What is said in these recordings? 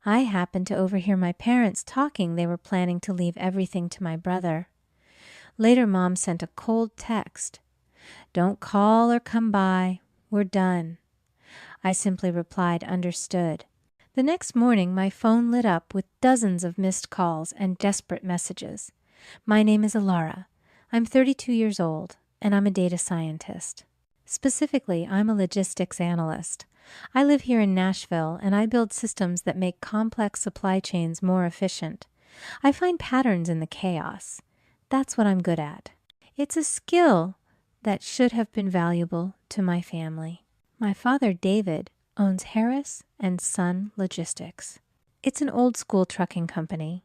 I happened to overhear my parents talking they were planning to leave everything to my brother. Later, Mom sent a cold text. "Don't call or come by. We're done." I simply replied, "Understood." The next morning, my phone lit up with dozens of missed calls and desperate messages. "My name is Alara. I'm 32 years old, and I'm a data scientist. Specifically, I'm a logistics analyst. I live here in Nashville, and I build systems that make complex supply chains more efficient. I find patterns in the chaos. That's what I'm good at. It's a skill that should have been valuable to my family." My father, David, owns Harris and Son Logistics. It's an old-school trucking company,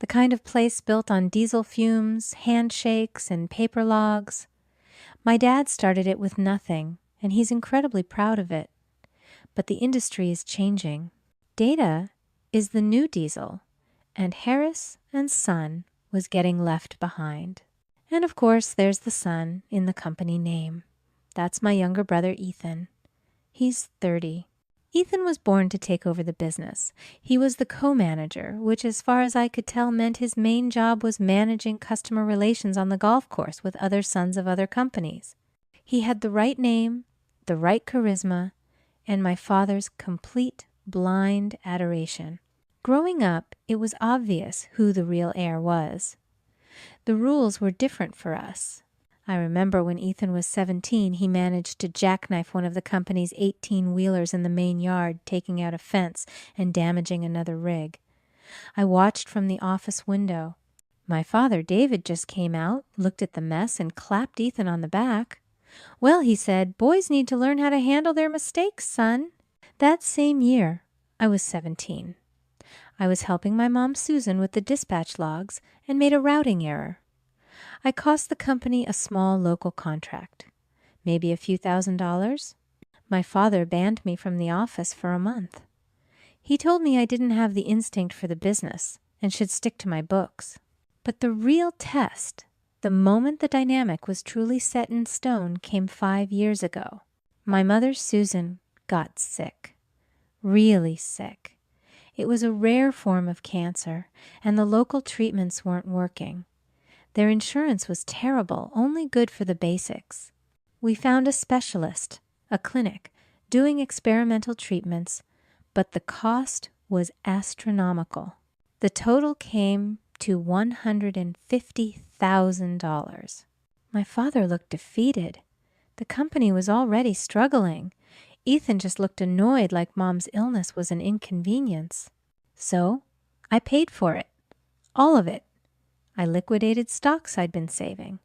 the kind of place built on diesel fumes, handshakes, and paper logs. My dad started it with nothing, and he's incredibly proud of it. But the industry is changing. Data is the new diesel, and Harris and Son was getting left behind. And of course, there's the son in the company name. That's my younger brother, Ethan. He's 30. Ethan was born to take over the business. He was the co-manager, which as far as I could tell meant his main job was managing customer relations on the golf course with other sons of other companies. He had the right name, the right charisma, and my father's complete blind adoration. Growing up, it was obvious who the real heir was. The rules were different for us. I remember when Ethan was 17, he managed to jackknife one of the company's 18-wheelers in the main yard, taking out a fence and damaging another rig. I watched from the office window. My father, David, just came out, looked at the mess, and clapped Ethan on the back. "Well," he said, "boys need to learn how to handle their mistakes, son." That same year, I was 17. I was helping my mom, Susan, with the dispatch logs and made a routing error. I cost the company a small local contract, maybe a few $1,000s. My father banned me from the office for a month. He told me I didn't have the instinct for the business and should stick to my books. But the real test, the moment the dynamic was truly set in stone, came 5 years ago. My mother, Susan, got sick, really sick. It was a rare form of cancer, and the local treatments weren't working. Their insurance was terrible, only good for the basics. We found a specialist, a clinic, doing experimental treatments, but the cost was astronomical. The total came to $150,000. My father looked defeated. The company was already struggling. Ethan just looked annoyed, like Mom's illness was an inconvenience. So I paid for it, all of it. I liquidated stocks I'd been saving.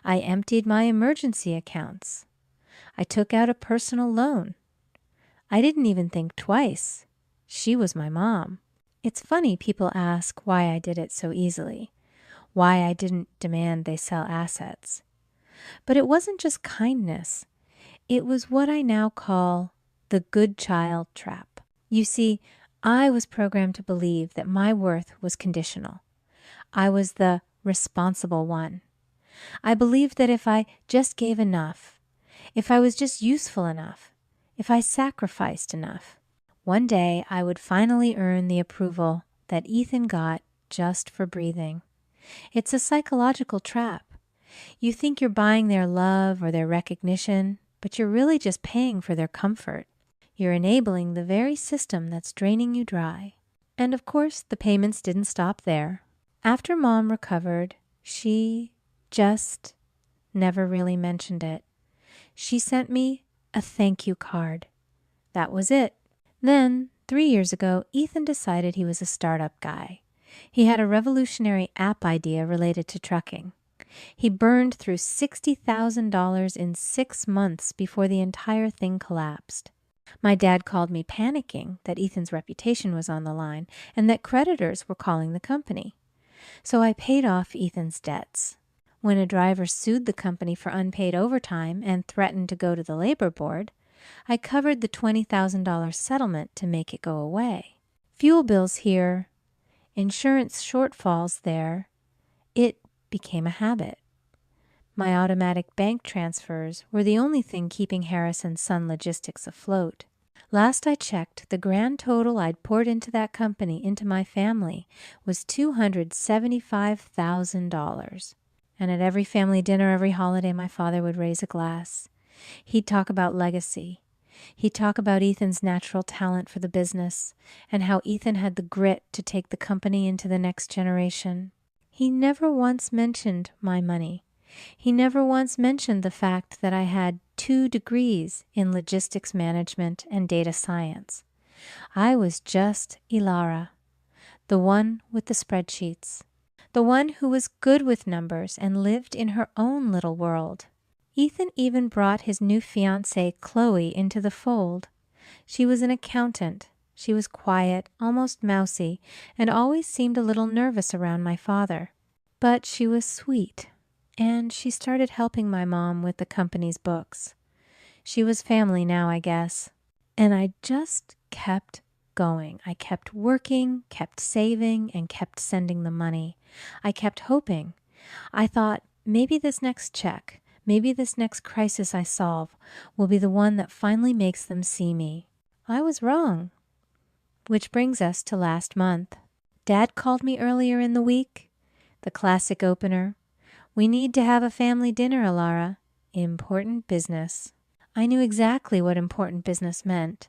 I emptied my emergency accounts. I took out a personal loan. I didn't even think twice. She was my mom. It's funny people ask why I did it so easily, why I didn't demand they sell assets. But it wasn't just kindness. It was what I now call the good child trap. You see, I was programmed to believe that my worth was conditional. I was the responsible one. I believed that if I just gave enough, if I was just useful enough, if I sacrificed enough, one day I would finally earn the approval that Ethan got just for breathing. It's a psychological trap. You think you're buying their love or their recognition, but you're really just paying for their comfort. You're enabling the very system that's draining you dry. And of course, the payments didn't stop there. After Mom recovered, she just never really mentioned it. She sent me a thank you card. That was it. Then, 3 years ago, Ethan decided he was a startup guy. He had a revolutionary app idea related to trucking. He burned through $60,000 in 6 months before the entire thing collapsed. My dad called me panicking that Ethan's reputation was on the line and that creditors were calling the company. So I paid off Ethan's debts. When a driver sued the company for unpaid overtime and threatened to go to the labor board, I covered the $20,000 settlement to make it go away. Fuel bills here, insurance shortfalls there. It became a habit. My automatic bank transfers were the only thing keeping Harris and Son Logistics afloat. Last I checked, the grand total I'd poured into that company, into my family, was $275,000. And at every family dinner, every holiday, my father would raise a glass. He'd talk about legacy. He'd talk about Ethan's natural talent for the business and how Ethan had the grit to take the company into the next generation. He never once mentioned my money. He never once mentioned the fact that I had 2 degrees in logistics management and data science. I was just Ilara, the one with the spreadsheets, the one who was good with numbers and lived in her own little world. Ethan even brought his new fiancée, Chloe, into the fold. She was an accountant. She was quiet, almost mousy, and always seemed a little nervous around my father. But she was sweet, and she started helping my mom with the company's books. She was family now, I guess. And I just kept going. I kept working, kept saving, and kept sending the money. I kept hoping. I thought, maybe this next check, maybe this next crisis I solve will be the one that finally makes them see me. I was wrong. Which brings us to last month. Dad called me earlier in the week. The classic opener. We need to have a family dinner, Alara. Important business. I knew exactly what important business meant.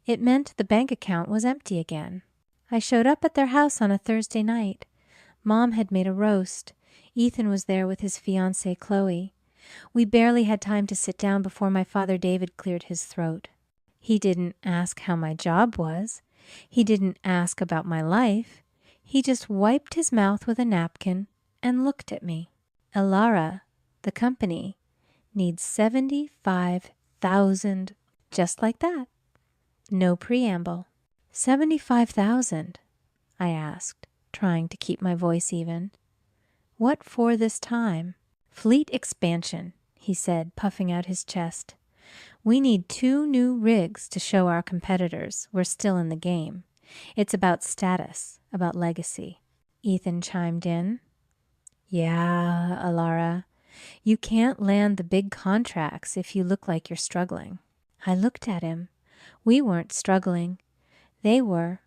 It meant the bank account was empty again. I showed up at their house on a Thursday night. Mom had made a roast. Ethan was there with his fiancée, Chloe. We barely had time to sit down before my father David cleared his throat. He didn't ask how my job was. He didn't ask about my life. He just wiped his mouth with a napkin and looked at me. Alara, the company, needs $75,000, just like that. No preamble. $75,000, I asked, trying to keep my voice even. What for this time? Fleet expansion, he said, puffing out his chest. We need 2 new rigs to show our competitors we're still in the game. It's about status, about legacy. Ethan chimed in. Yeah, Alara, you can't land the big contracts if you look like you're struggling. I looked at him. We weren't struggling. They were,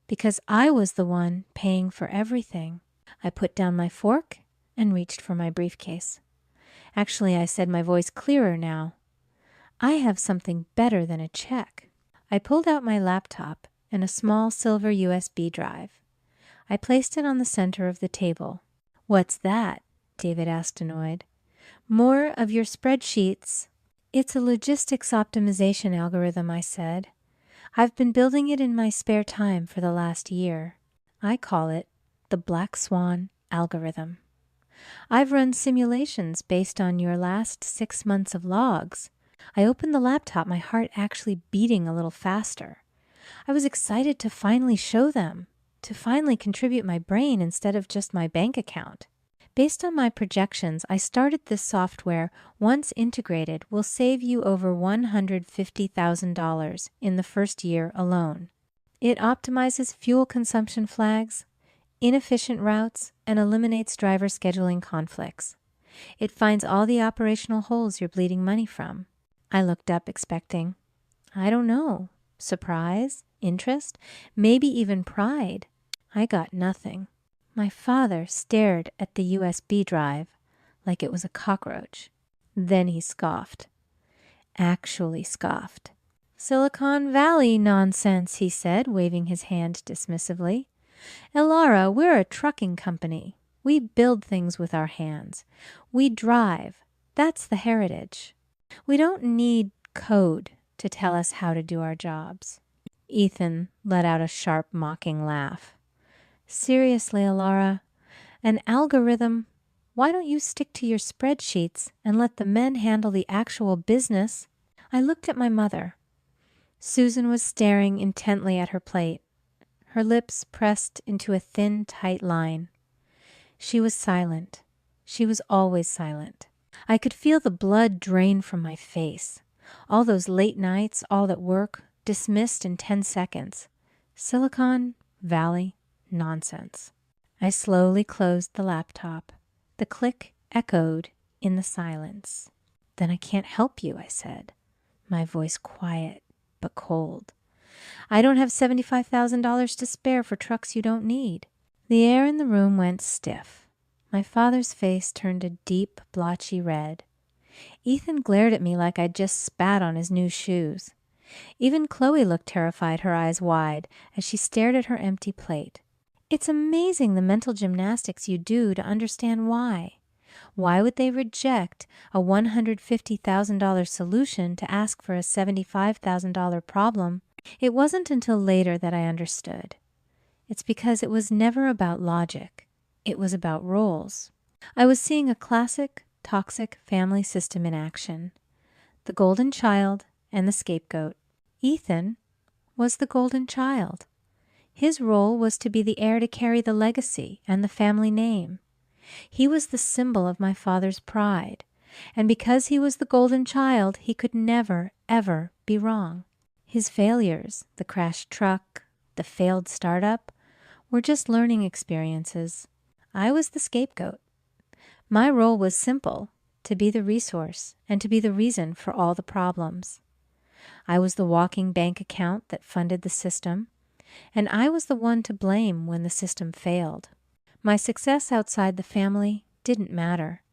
because I was the one paying for everything. I put down my fork and reached for my briefcase. Actually, I said, my voice clearer now. I have something better than a check. I pulled out my laptop and a small silver USB drive. I placed it on the center of the table. What's that? David asked, annoyed. More of your spreadsheets. It's a logistics optimization algorithm, I said. I've been building it in my spare time for the last year. I call it the Black Swan algorithm. I've run simulations based on your last 6 months of logs. I opened the laptop, my heart actually beating a little faster. I was excited to finally show them, to finally contribute my brain instead of just my bank account. Based on my projections, I started this software, once integrated, will save you over $150,000 in the first year alone. It optimizes fuel consumption flags, inefficient routes, and eliminates driver scheduling conflicts. It finds all the operational holes you're bleeding money from. I looked up expecting, I don't know, surprise, interest, maybe even pride. I got nothing. My father stared at the USB drive like it was a cockroach. Then he scoffed. Actually scoffed. Silicon Valley nonsense, he said, waving his hand dismissively. Elara, we're a trucking company. We build things with our hands. We drive. That's the heritage. We don't need code to tell us how to do our jobs. Ethan let out a sharp, mocking laugh. Seriously, Alara, an algorithm? Why don't you stick to your spreadsheets and let the men handle the actual business? I looked at my mother. Susan was staring intently at her plate, her lips pressed into a thin, tight line. She was silent. She was always silent. I could feel the blood drain from my face. All those late nights, all that work, dismissed in 10 seconds. Silicon Valley nonsense. I slowly closed the laptop. The click echoed in the silence. Then I can't help you, I said, my voice quiet but cold. I don't have $75,000 to spare for trucks you don't need. The air in the room went stiff. My father's face turned a deep, blotchy red. Ethan glared at me like I'd just spat on his new shoes. Even Chloe looked terrified, her eyes wide, as she stared at her empty plate. It's amazing the mental gymnastics you do to understand why. Why would they reject a $150,000 solution to ask for a $75,000 problem? It wasn't until later that I understood. It's because it was never about logic. It was about roles. I was seeing a classic, toxic family system in action. The golden child and the scapegoat. Ethan was the golden child. His role was to be the heir to carry the legacy and the family name. He was the symbol of my father's pride, and because he was the golden child, he could never, ever be wrong. His failures, the crashed truck, the failed startup, were just learning experiences. I was the scapegoat. My role was simple, to be the resource and to be the reason for all the problems. I was the walking bank account that funded the system, and I was the one to blame when the system failed. My success outside the family didn't matter.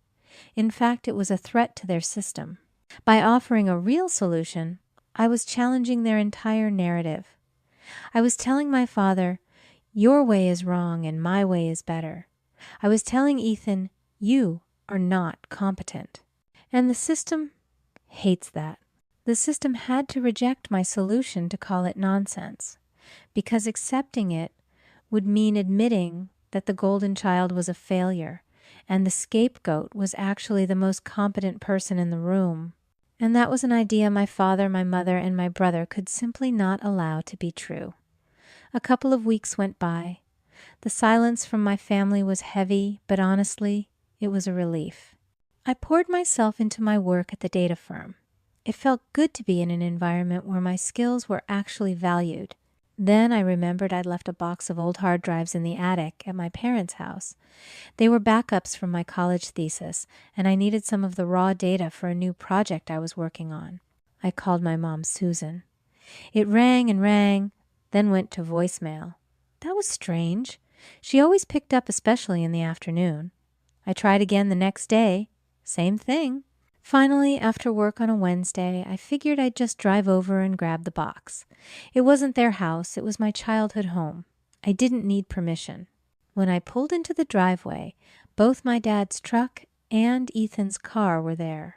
In fact, it was a threat to their system. By offering a real solution, I was challenging their entire narrative. I was telling my father, your way is wrong and my way is better. I was telling Ethan, you are not competent. And the system hates that. The system had to reject my solution to call it nonsense, because accepting it would mean admitting that the golden child was a failure and the scapegoat was actually the most competent person in the room. And that was an idea my father, my mother, and my brother could simply not allow to be true. A couple of weeks went by. The silence from my family was heavy, but honestly, it was a relief. I poured myself into my work at the data firm. It felt good to be in an environment where my skills were actually valued. Then I remembered I'd left a box of old hard drives in the attic at my parents' house. They were backups from my college thesis, and I needed some of the raw data for a new project I was working on. I called my mom Susan. It rang and rang, then went to voicemail. That was strange. She always picked up, especially in the afternoon. I tried again the next day. Same thing. Finally, after work on a Wednesday, I figured I'd just drive over and grab the box. It wasn't their house, it was my childhood home. I didn't need permission. When I pulled into the driveway, both my dad's truck and Ethan's car were there.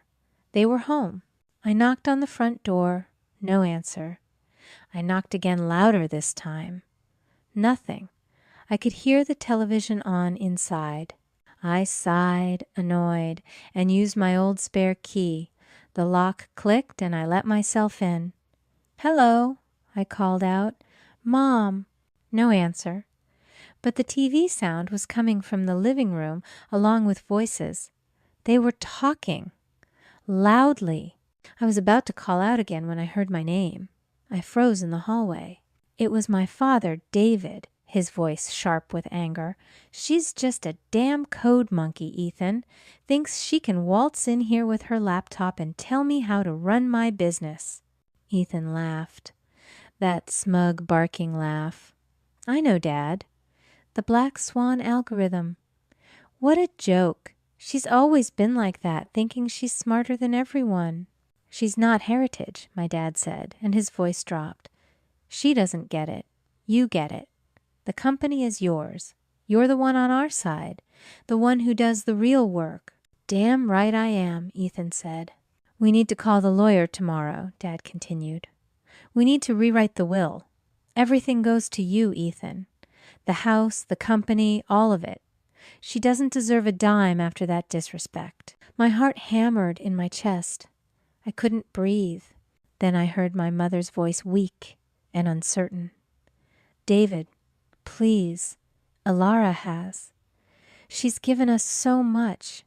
They were home. I knocked on the front door. No answer. I knocked again, louder this time. Nothing. I could hear the television on inside. I sighed, annoyed, and used my old spare key. The lock clicked and I let myself in. "Hello," I called out. "Mom." No answer. But the TV sound was coming from the living room along with voices. They were talking. Loudly. I was about to call out again when I heard my name. I froze in the hallway. It was my father, David. His voice sharp with anger. "She's just a damn code monkey, Ethan. Thinks she can waltz in here with her laptop and tell me how to run my business." Ethan laughed. That smug, barking laugh. "I know, Dad. The Black Swan algorithm. What a joke. She's always been like that, thinking she's smarter than everyone." "She's not heritage," my dad said, and his voice dropped. "She doesn't get it. You get it. The company is yours. You're the one on our side, the one who does the real work." "Damn right I am," Ethan said. "We need to call the lawyer tomorrow," Dad continued. "We need to rewrite the will. Everything goes to you, Ethan. The house, the company, all of it. She doesn't deserve a dime after that disrespect." My heart hammered in my chest. I couldn't breathe. Then I heard my mother's voice, weak and uncertain. "David, please, Alara has. She's given us so much.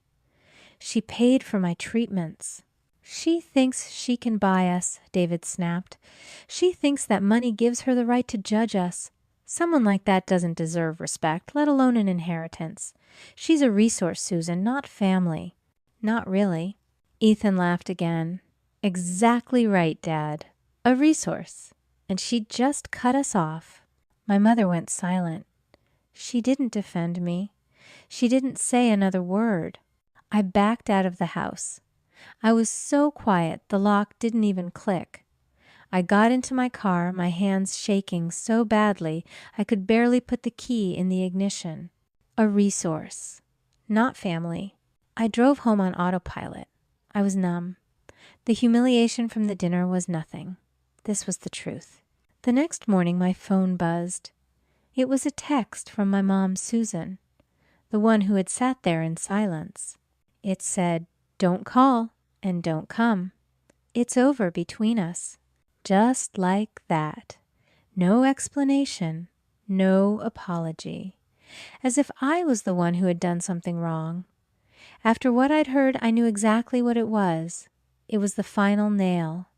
She paid for my treatments." "She thinks she can buy us," David snapped. "She thinks that money gives her the right to judge us. Someone like that doesn't deserve respect, let alone an inheritance. She's a resource, Susan, not family." "Not really." Ethan laughed again. "Exactly right, Dad. a resource, and she'd just cut us off. My mother went silent. She didn't defend me. She didn't say another word. I backed out of the house. I was so quiet, the lock didn't even click. I got into my car, my hands shaking so badly I could barely put the key in the ignition. A resource, not family. I drove home on autopilot. I was numb. The humiliation from the dinner was nothing. This was the truth. The next morning, my phone buzzed. It was a text from my mom, Susan, the one who had sat there in silence. It said, "Don't call and don't come. It's over between us." Just like that. No explanation, no apology. As if I was the one who had done something wrong. After what I'd heard, I knew exactly what it was. It was the final nail.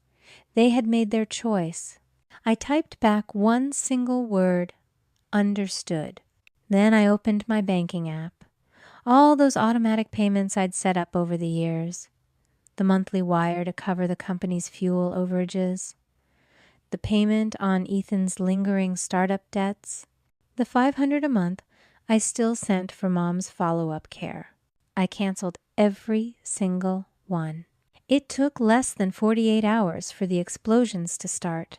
They had made their choice. I typed back one single word, understood. Then I opened my banking app. All those automatic payments I'd set up over the years. The monthly wire to cover the company's fuel overages. The payment on Ethan's lingering startup debts. The $500 a month I still sent for Mom's follow-up care. I canceled every single one. It took less than 48 hours for the explosions to start.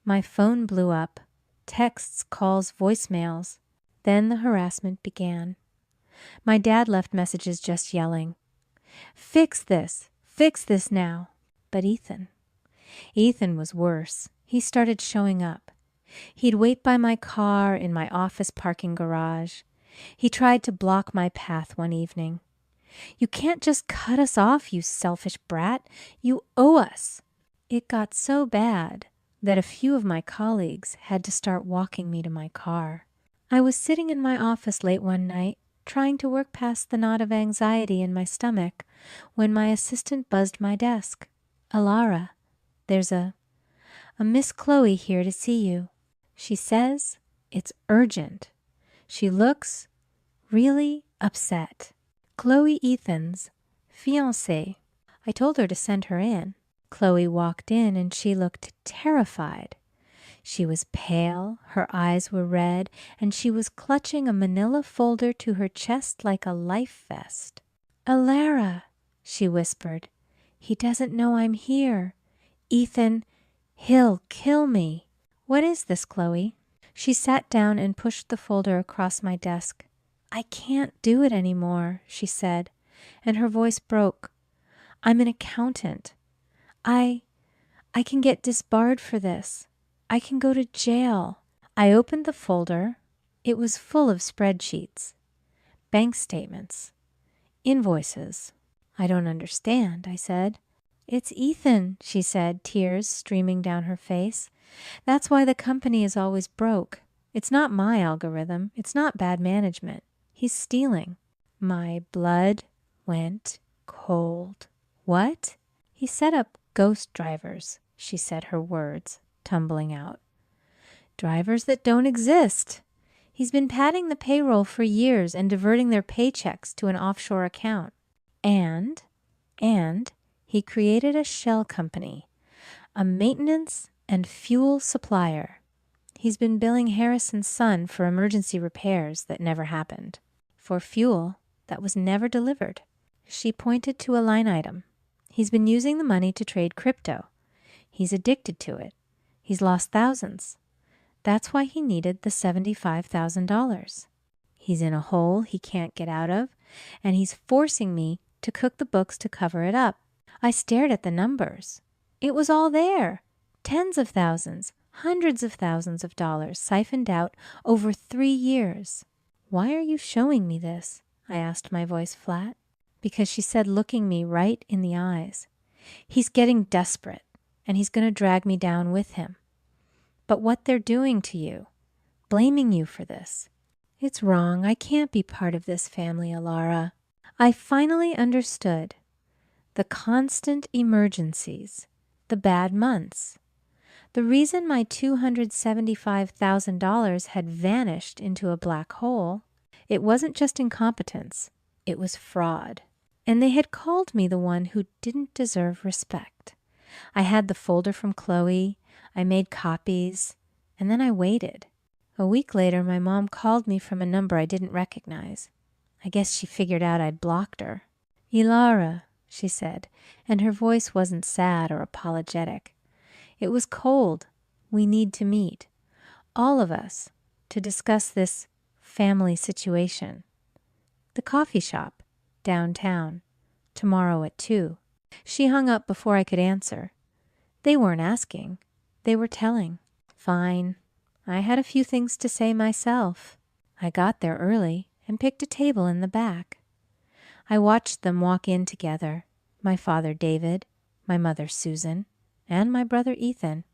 My phone blew up. Texts, calls, voicemails. Then the harassment began. My dad left messages just yelling, fix this now. But Ethan was worse. He started showing up. He'd wait by my car in my office parking garage. He tried to block my path one evening. "You can't just cut us off, you selfish brat. You owe us." It got so bad that a few of my colleagues had to start walking me to my car. I was sitting in my office late one night, trying to work past the knot of anxiety in my stomach, when my assistant buzzed my desk. "Alara, there's a Miss Chloe here to see you. She says it's urgent." She looks really upset. Chloe, Ethan's fiancée. I told her to send her in. Chloe walked in and she looked terrified. She was pale, her eyes were red, and she was clutching a manila folder to her chest like a life vest. "Alara," she whispered, "he doesn't know I'm here. Ethan, he'll kill me." "What is this, Chloe?" She sat down and pushed the folder across my desk. "I can't do it anymore," she said, and her voice broke. "I'm an accountant. I can get disbarred for this. I can go to jail." I opened the folder. It was full of spreadsheets, bank statements, invoices. "I don't understand," I said. "It's Ethan," she said, tears streaming down her face. "That's why the company is always broke. It's not my algorithm. It's not bad management. He's stealing." My blood went cold. "What?" "He set up ghost drivers," she said, her words tumbling out. "Drivers that don't exist. He's been padding the payroll for years and diverting their paychecks to an offshore account. And he created a shell company, a maintenance and fuel supplier. He's been billing Harrison's son for emergency repairs that never happened, for fuel that was never delivered." She pointed to a line item. "He's been using the money to trade crypto. He's addicted to it. He's lost thousands. That's why he needed the $75,000. He's in a hole he can't get out of, and he's forcing me to cook the books to cover it up." I stared at the numbers. It was all there. Tens of thousands, hundreds of thousands of dollars siphoned out over 3 years. "Why are you showing me this?" I asked, my voice flat. Because she said, looking me right in the eyes, "He's getting desperate, and he's going to drag me down with him. But what they're doing to you, blaming you for this, it's wrong. I can't be part of this family, Alara." I finally understood. The constant emergencies, the bad months. The reason my $275,000 had vanished into a black hole, it wasn't just incompetence, it was fraud. And they had called me the one who didn't deserve respect. I had the folder from Chloe, I made copies, and then I waited. A week later, my mom called me from a number I didn't recognize. I guess she figured out I'd blocked her. "Ilara," she said, and her voice wasn't sad or apologetic. It was cold. "We need to meet, all of us, to discuss this family situation. The coffee shop, downtown, tomorrow at 2. She hung up before I could answer. They weren't asking. They were telling. Fine. I had a few things to say myself. I got there early and picked a table in the back. I watched them walk in together, my father David, my mother Susan, and my brother Ethan.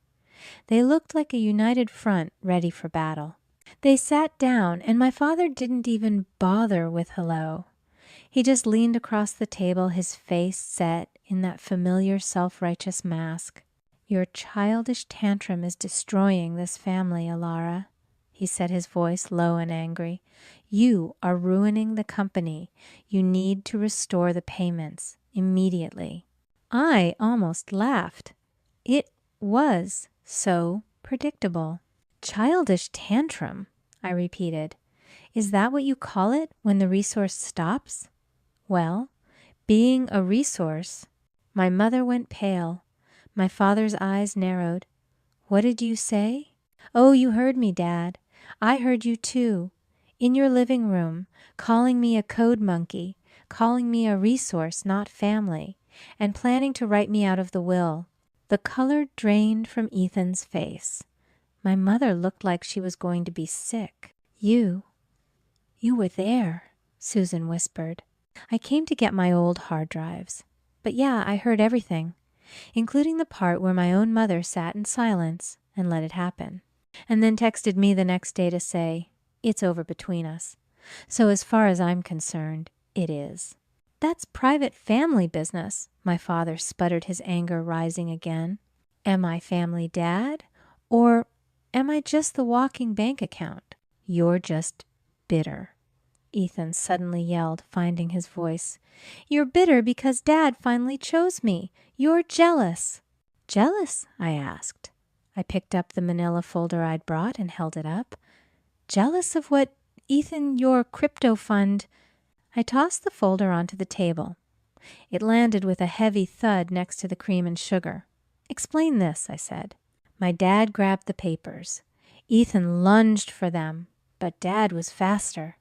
They looked like a united front ready for battle. They sat down, and my father didn't even bother with hello. He just leaned across the table, his face set in that familiar self-righteous mask. "Your childish tantrum is destroying this family, Ilara," he said, his voice low and angry. "You are ruining the company. You need to restore the payments immediately." I almost laughed. It was so predictable. "Childish tantrum," I repeated. "Is that what you call it when the resource stops?" "Well, being a resource." My mother went pale. My father's eyes narrowed. "What did you say?" "Oh, you heard me, Dad. I heard you too. In your living room, calling me a code monkey, calling me a resource, not family, and planning to write me out of the will." The color drained from Ethan's face. My mother looked like she was going to be sick. You were there," Susan whispered. "I came to get my old hard drives. But yeah, I heard everything, including the part where my own mother sat in silence and let it happen, and then texted me the next day to say, 'It's over between us.' So as far as I'm concerned, it is." "That's private family business," my father sputtered, his anger rising again. "Am I family, Dad? Or am I just the walking bank account?" "You're just bitter," Ethan suddenly yelled, finding his voice. "You're bitter because Dad finally chose me. You're jealous." "Jealous?" I asked. I picked up the manila folder I'd brought and held it up. "Jealous of what, Ethan, your crypto fund—" I tossed the folder onto the table. It landed with a heavy thud next to the cream and sugar. "Explain this," I said. My dad grabbed the papers. Ethan lunged for them, but Dad was faster.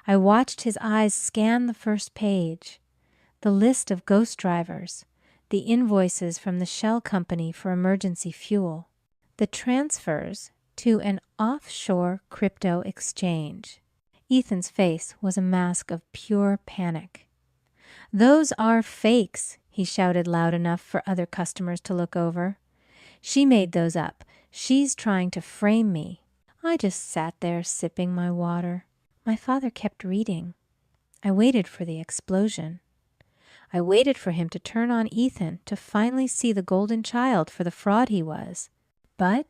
I watched his eyes scan the first page. The list of ghost drivers, the invoices from the shell company for emergency fuel, the transfers to an offshore crypto exchange. Ethan's face was a mask of pure panic. "Those are fakes," he shouted loud enough for other customers to look over. "She made those up. She's trying to frame me." I just sat there sipping my water. My father kept reading. I waited for the explosion. I waited for him to turn on Ethan, to finally see the golden child for the fraud he was. But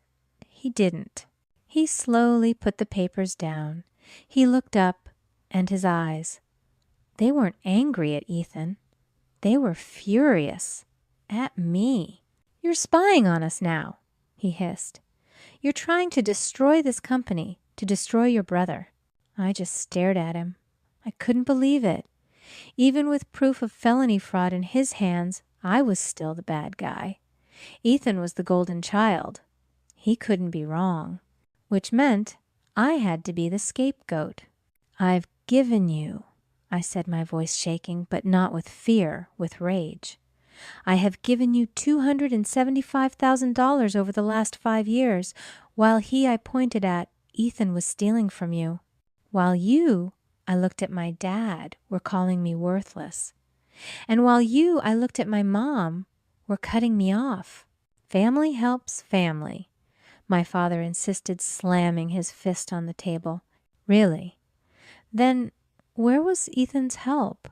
he didn't. He slowly put the papers down. He looked up, and his eyes, they weren't angry at Ethan. They were furious at me. "You're spying on us now," he hissed. "You're trying to destroy this company, to destroy your brother." I just stared at him. I couldn't believe it. Even with proof of felony fraud in his hands, I was still the bad guy. Ethan was the golden child. He couldn't be wrong, which meant I had to be the scapegoat. "I've given you," I said, my voice shaking, but not with fear, with rage. "I have given you $275,000 over the last 5 years, while he I pointed at, Ethan, was stealing from you. While you," I looked at my dad, "were calling me worthless. And while you," I looked at my mom, "were cutting me off." "Family helps family," my father insisted, slamming his fist on the table. "Really? Then where was Ethan's help?"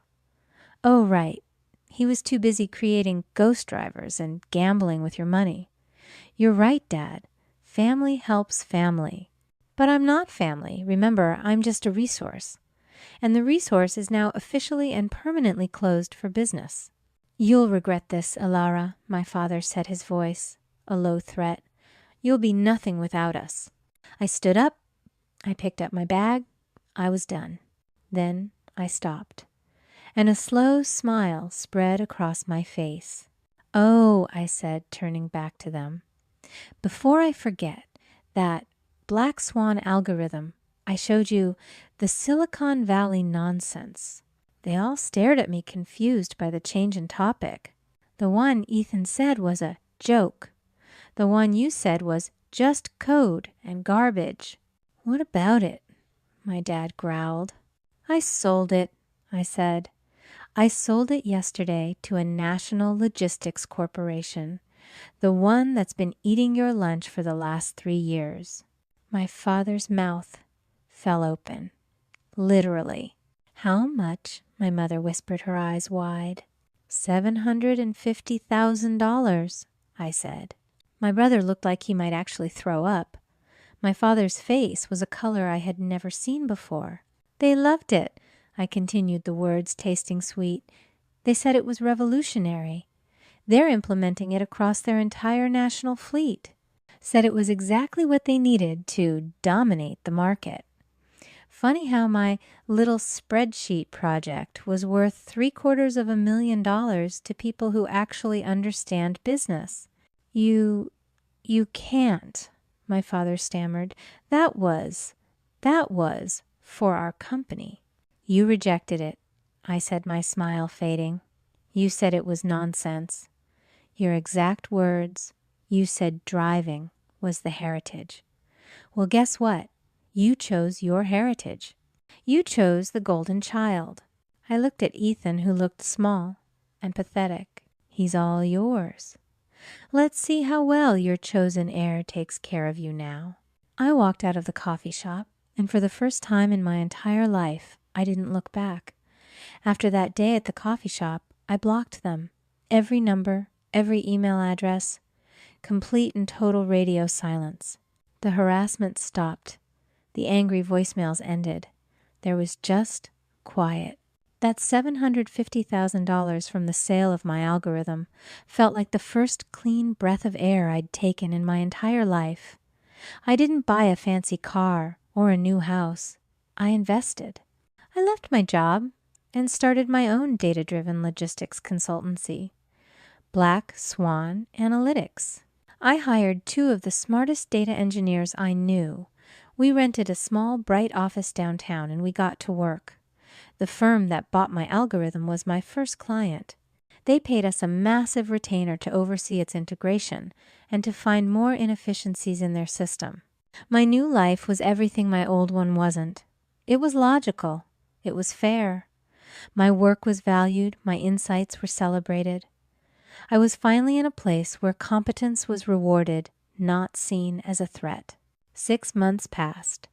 "Oh, right. He was too busy creating ghost drivers and gambling with your money." "You're right, Dad. Family helps family. But I'm not family. Remember, I'm just a resource. And the resource is now officially and permanently closed for business." You'll regret this, Alara, my father said, his voice a low threat. You'll be nothing without us. I stood up. I picked up my bag. I was done. Then I stopped, and a slow smile spread across my face. Oh, I said, turning back to them. Before I forget, that Black Swan algorithm I showed you, the Silicon Valley nonsense. They all stared at me, confused by the change in topic. The one Ethan said was a joke. The one you said was just code and garbage. What about it? My dad growled. I sold it, I said. I sold it yesterday to a national logistics corporation, the one that's been eating your lunch for the last 3 years. My father's mouth fell open, literally. How much? My mother whispered, her eyes wide. $750,000, I said. My brother looked like he might actually throw up. My father's face was a color I had never seen before. They loved it, I continued, the words tasting sweet. They said it was revolutionary. They're implementing it across their entire national fleet. Said it was exactly what they needed to dominate the market. Funny how my little spreadsheet project was worth $750,000 to people who actually understand business. You can't, my father stammered. That was for our company. You rejected it, I said, my smile fading. You said it was nonsense. Your exact words. You said driving was the heritage. Well, guess what? You chose your heritage. You chose the golden child. I looked at Ethan, who looked small and pathetic. He's all yours. Let's see how well your chosen heir takes care of you now. I walked out of the coffee shop, and for the first time in my entire life, I didn't look back. After that day at the coffee shop, I blocked them. Every number, every email address, complete and total radio silence. The harassment stopped. The angry voicemails ended. There was just quiet. That $750,000 from the sale of my algorithm felt like the first clean breath of air I'd taken in my entire life. I didn't buy a fancy car or a new house. I invested. I left my job and started my own data-driven logistics consultancy, Black Swan Analytics. I hired 2 of the smartest data engineers I knew. We rented a small, bright office downtown, and we got to work. The firm that bought my algorithm was my first client. They paid us a massive retainer to oversee its integration and to find more inefficiencies in their system. My new life was everything my old one wasn't. It was logical. It was fair. My work was valued. My insights were celebrated. I was finally in a place where competence was rewarded, not seen as a threat. 6 months passed.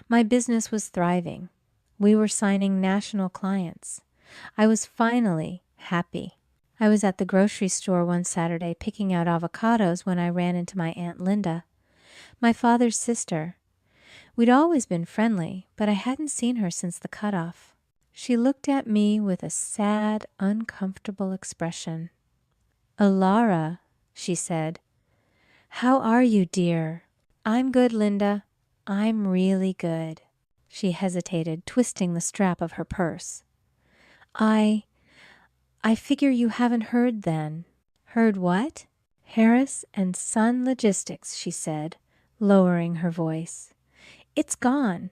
My business was thriving. We were signing national clients. I was finally happy. I was at the grocery store one Saturday picking out avocados when I ran into my Aunt Linda, my father's sister. We'd always been friendly, but I hadn't seen her since the cutoff. She looked at me with a sad, uncomfortable expression. "Alara," she said. "How are you, dear?" "I'm good, Linda. I'm really good." She hesitated, twisting the strap of her purse. I figure you haven't heard then." "Heard what?" "Harris and Son Logistics," she said, lowering her voice. "It's gone.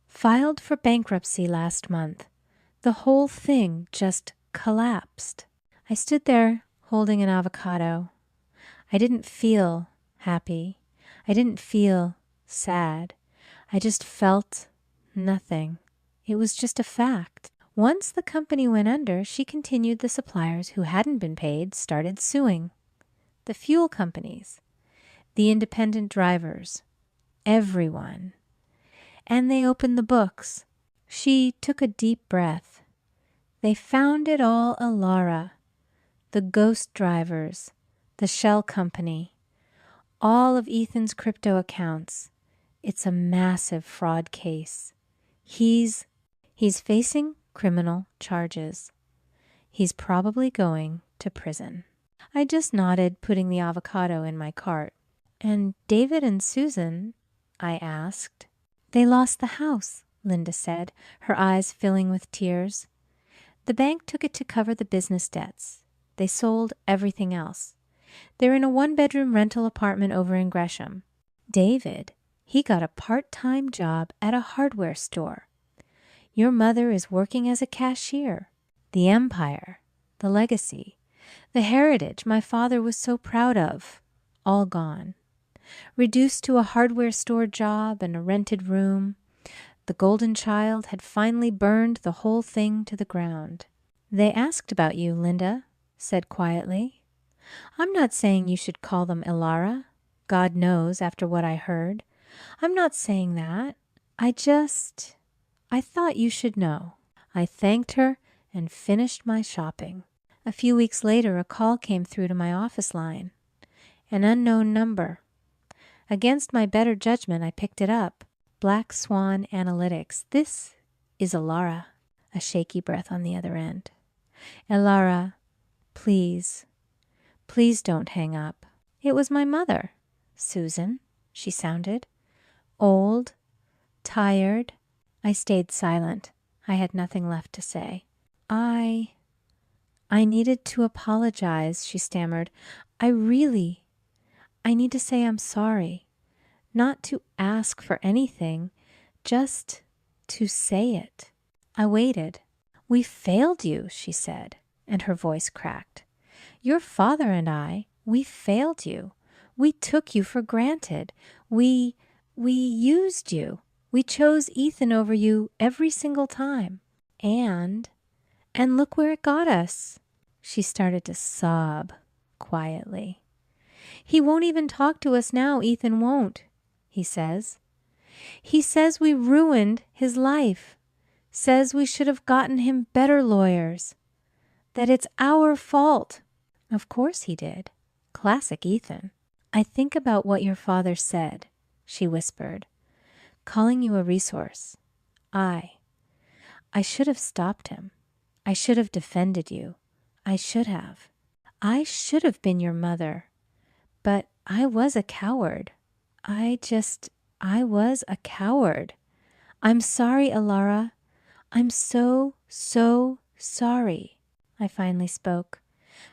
Filed for bankruptcy last month. The whole thing just collapsed." I stood there holding an avocado. I didn't feel happy. I didn't feel sad. I just felt nothing. It was just a fact. Once the company went under, she continued, the suppliers who hadn't been paid started suing. The fuel companies, the independent drivers, everyone. And they opened the books. She took a deep breath. They found it all Alara. The ghost drivers, the shell company, all of Ethan's crypto accounts. It's a massive fraud case. He's facing criminal charges. He's probably going to to prison. I just nodded, putting the avocado in my cart. And David and Susan? I asked. They lost the house, Linda said, her eyes filling with tears. The bank took it to cover the business debts. They sold everything else. They're in a one-bedroom rental apartment over in Gresham. David, he got a part-time job at a hardware store. Your mother is working as a cashier. The empire, the legacy, the heritage my father was so proud of, all gone. Reduced to a hardware store job and a rented room, the golden child had finally burned the whole thing to the ground. They asked about you, Linda said quietly. I'm not saying you should call them Ilara. God knows, after what I heard. I'm not saying that. I thought you should know. I thanked her and finished my shopping. A few weeks later, a call came through to my office line. An unknown number. Against my better judgment, I picked it up. Black Swan Analytics. This is Ilara. A shaky breath on the other end. Ilara, please don't hang up. It was my mother. Susan, she sounded. Old, tired. I stayed silent. I had nothing left to say. I needed to apologize, she stammered. I need to say I'm sorry. Not to ask for anything, just to say it. I waited. We failed you, she said, and her voice cracked. Your father and I, we failed you. We took you for granted. We used you. We chose Ethan over you every single time. And look where it got us. She started to sob quietly. He won't even talk to us now, Ethan won't, he says. He says we ruined his life. Says we should have gotten him better lawyers. That it's our fault. Of course he did. Classic Ethan. I think about what your father said, she whispered. Calling you a resource. I should have stopped him. I should have defended you. I should have. I should have been your mother. But I was a coward. I was a coward. I'm sorry, Ilara. I'm so sorry. I finally spoke.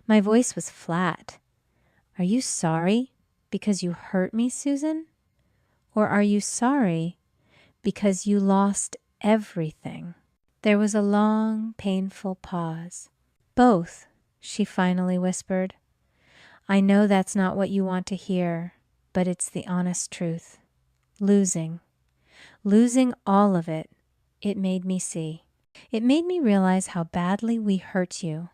My voice was flat. Are you sorry because you hurt me, Susan? Or are you sorry because you lost everything? There was a long, painful pause. Both, she finally whispered. I know that's not what you want to hear, but it's the honest truth. Losing all of it, it made me see. It made me realize how badly we hurt you,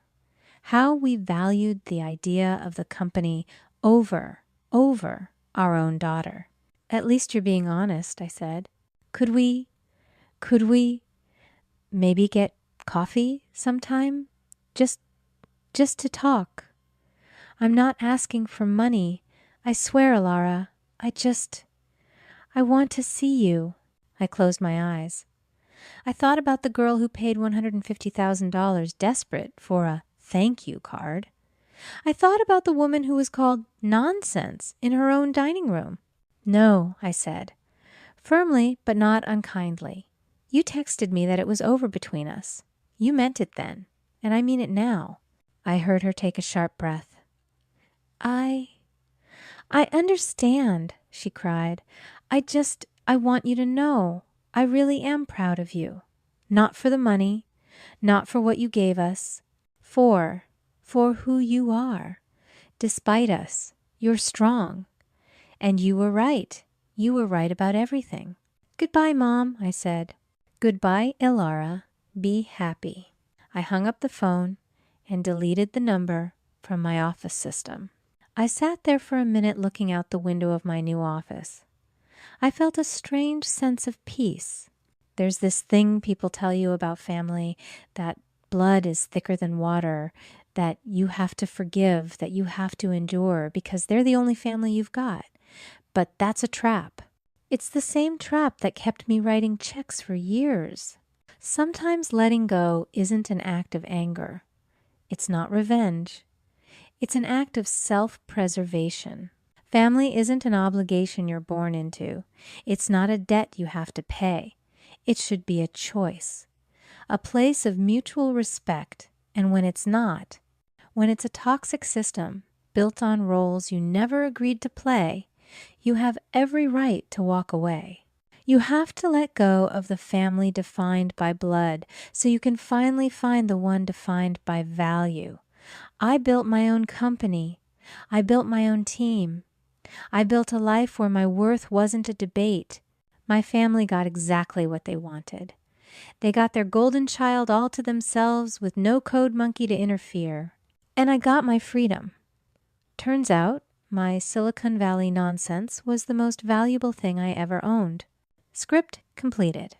how we valued the idea of the company over our own daughter. At least you're being honest, I said. Could we maybe get coffee sometime? Just to talk. I'm not asking for money. I swear, Ilara. I want to see you. I closed my eyes. I thought about the girl who paid $150,000 desperate for a thank you card. I thought about the woman who was called nonsense in her own dining room. No, I said, firmly but not unkindly. You texted me that it was over between us. You meant it then, and I mean it now. I heard her take a sharp breath. I understand, she cried. I want you to know. I really am proud of you. Not for the money, not for what you gave us, for who you are. Despite us, you're strong. And you were right. You were right about everything. Goodbye, Mom, I said. Goodbye, Ilara. Be happy. I hung up the phone and deleted the number from my office system. I sat there for a minute looking out the window of my new office. I felt a strange sense of peace. There's this thing people tell you about family, that blood is thicker than water, that you have to forgive, that you have to endure because they're the only family you've got. But that's a trap. It's the same trap that kept me writing checks for years. Sometimes letting go isn't an act of anger. It's not revenge. It's an act of self-preservation. Family isn't an obligation you're born into. It's not a debt you have to pay. It should be a choice, a place of mutual respect. And when it's not, when it's a toxic system built on roles you never agreed to play, you have every right to walk away. You have to let go of the family defined by blood so you can finally find the one defined by value. I built my own company. I built my own team. I built a life where my worth wasn't a debate. My family got exactly what they wanted. They got their golden child all to themselves with no code monkey to interfere. And I got my freedom. Turns out, my Silicon Valley nonsense was the most valuable thing I ever owned. Script completed.